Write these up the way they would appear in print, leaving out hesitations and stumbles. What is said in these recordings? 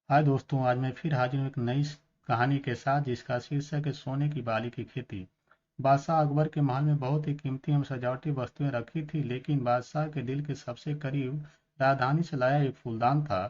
हाय दोस्तों, आज मैं फिर हाजिर हूँ एक नई कहानी के साथ जिसका शीर्षक है सोने की बाली की खेती। बादशाह अकबर के महल में बहुत ही कीमती एवं सजावटी वस्तुएं रखी थी, लेकिन बादशाह के दिल के सबसे करीब राजधानी से लाया एक फूलदान था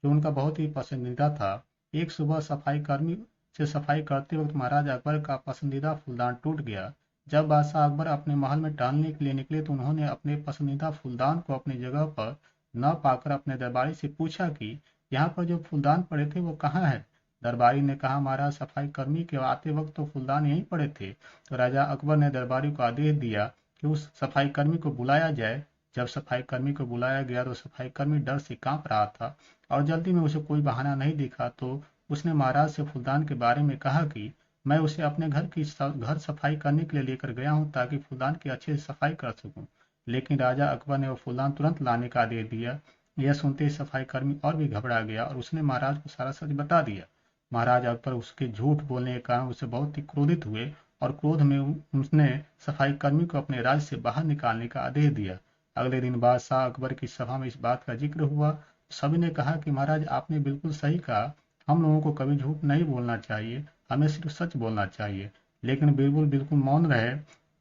जो उनका बहुत ही पसंदीदा था। एक सुबह सफाई कर्मी से सफाई करते वक्त महाराज अकबर का पसंदीदा फूलदान टूट गया। जब बादशाह अकबर अपने महल में टहलने के लिए निकले तो उन्होंने अपने पसंदीदा फूलदान को अपनी जगह पर न पाकर अपने दरबारी से पूछा कि यहाँ पर जो फूलदान पड़े थे वो कहाँ है। दरबारी ने कहा, महाराज सफाई कर्मी के आते वक्त तो फूलदान यहीं पड़े थे। तो राजा अकबर ने दरबारी को आदेश दिया कि उस सफाई कर्मी को बुलाया जाए। जब सफाई कर्मी को बुलाया गया तो सफाई कर्मी डर से कांप रहा था और जल्दी में उसे कोई बहाना नहीं दिखा तो उसने महाराज से फूलदान के बारे में कहा कि मैं उसे अपने घर सफाई करने के लिए लेकर गया हूँ ताकि फूलदान की अच्छे से सफाई कर सकूं। लेकिन राजा अकबर ने वो फूलदान तुरंत लाने का आदेश दिया। यह सुनते ही सफाई कर्मी और भी घबरा गया और उसने महाराज को सारा सच बता दिया। महाराज अकबर उसके झूठ बोलने के कारण उससे बहुत ही क्रोधित हुए और क्रोध में उसने सफाई कर्मी को अपने राज्य से बाहर निकालने का आदेश दिया। अगले दिन बादशाह अकबर की सभा में इस बात का जिक्र हुआ। सभी ने कहा कि महाराज आपने बिल्कुल सही कहा, हम लोगों को कभी झूठ नहीं बोलना चाहिए, हमें सिर्फ सच बोलना चाहिए। लेकिन बीरबल बिल्कुल मौन रहे।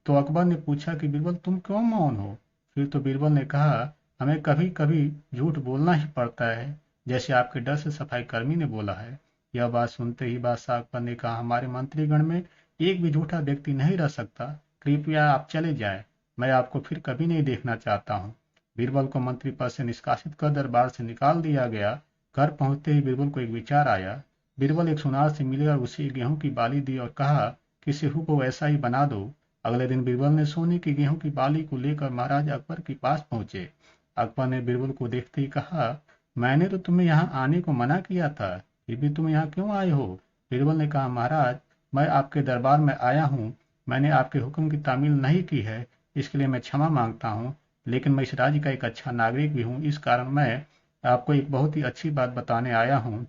तो अकबर ने पूछा कि बीरबल तुम क्यों मौन हो। फिर तो बीरबल ने कहा, हमें कभी कभी झूठ बोलना ही पड़ता है, जैसे आपके डर से सफाई कर्मी ने बोला है। यह बात सुनते ही बादशाह अकबर ने कहा, हमारे मंत्रीगण में एक भी झूठा व्यक्ति नहीं रह सकता, कृपया आप चले जाएं, मैं आपको फिर कभी नहीं देखना चाहता हूँ। बीरबल को मंत्री पद से निष्कासित कर दरबार से निकाल दिया गया। घर पहुंचते ही बीरबल को एक विचार आया। बीरबल एक सुनार से मिले और उसे गेहूं की बाली दी और कहा कि सिहू को वैसा ही बना दो। अगले दिन बीरबल ने सोने की गेहूं की बाली को लेकर महाराज अकबर के पास पहुंचे। अकबर ने बीरबल को देखते ही कहा, मैंने तो तुम्हें यहाँ आने को मना किया था, फिर भी तुम यहाँ क्यों आए हो। बीरबल ने कहा, महाराज मैं आपके दरबार में आया हूँ, मैंने आपके हुक्म की तामील नहीं की है, इसके लिए मैं क्षमा मांगता हूँ। लेकिन मैं इस राज्य का एक अच्छा नागरिक भी हूँ, इस कारण मैं आपको एक बहुत ही अच्छी बात बताने आया हूँ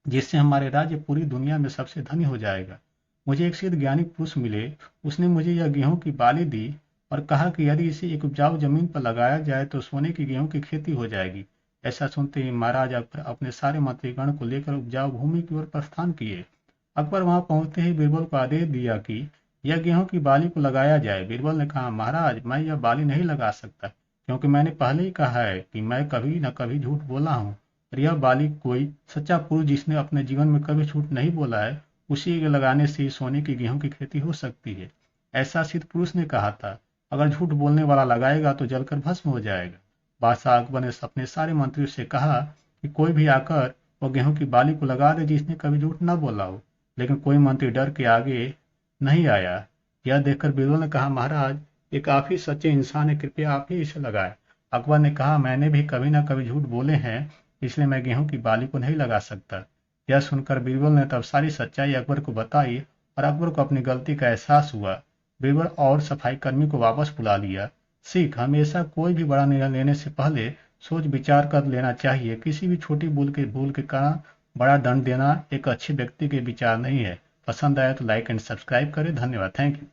जिससे हमारे राज्य पूरी दुनिया में सबसे धनी हो जाएगा। मुझे एक सिद्ध ज्ञानी पुरुष मिले, उसने मुझे यह गेहूं की बाली दी और कहा कि यदि इसे एक उपजाऊ जमीन पर लगाया जाए तो सोने की गेहूं की खेती हो जाएगी। ऐसा सुनते ही महाराज अकबर अपने सारे मंत्रीगण को लेकर उपजाऊ भूमि की ओर प्रस्थान किए। अकबर वहां पहुंचते ही बीरबल को आदेश दिया कि यह गेहूं की बाली को लगाया जाए। बीरबल ने कहा, महाराज मैं यह बाली नहीं लगा सकता, क्योंकि मैंने पहले ही कहा है कि मैं कभी न कभी झूठ बोला हूँ और यह बाली कोई सच्चा पुरुष जिसने अपने जीवन में कभी झूठ नहीं बोला है, उसी के लगाने से ही सोने की गेहूं की खेती हो सकती है। ऐसा सिद्ध पुरुष ने कहा था, अगर झूठ बोलने वाला लगाएगा तो जलकर भस्म हो जाएगा। बादशाह अकबर ने अपने सारे मंत्रियों से कहा कि कोई भी आकर वो गेहूं की बाली को लगा दे जिसने कभी झूठ न बोला हो। लेकिन कोई मंत्री डर के आगे नहीं आया। यह देखकर बीरबल ने कहा, महाराज ये काफी सच्चे इंसान है, कृपया आप ही इसे लगाए। अकबर ने कहा, मैंने भी कभी न कभी झूठ बोले हैं, इसलिए मैं गेहूं की बाली को नहीं लगा सकता। यह सुनकर बीरबल ने तब सारी सच्चाई अकबर को बताई और अकबर को अपनी गलती का एहसास हुआ। बीरबल और सफाई कर्मी को वापस बुला लिया। सीख, हमेशा कोई भी बड़ा निर्णय लेने से पहले सोच विचार कर लेना चाहिए। किसी भी छोटी भूल के कारण बड़ा दंड देना एक अच्छे व्यक्ति के विचार नहीं है। पसंद आया तो लाइक एंड सब्सक्राइब करें। धन्यवाद। Thank you.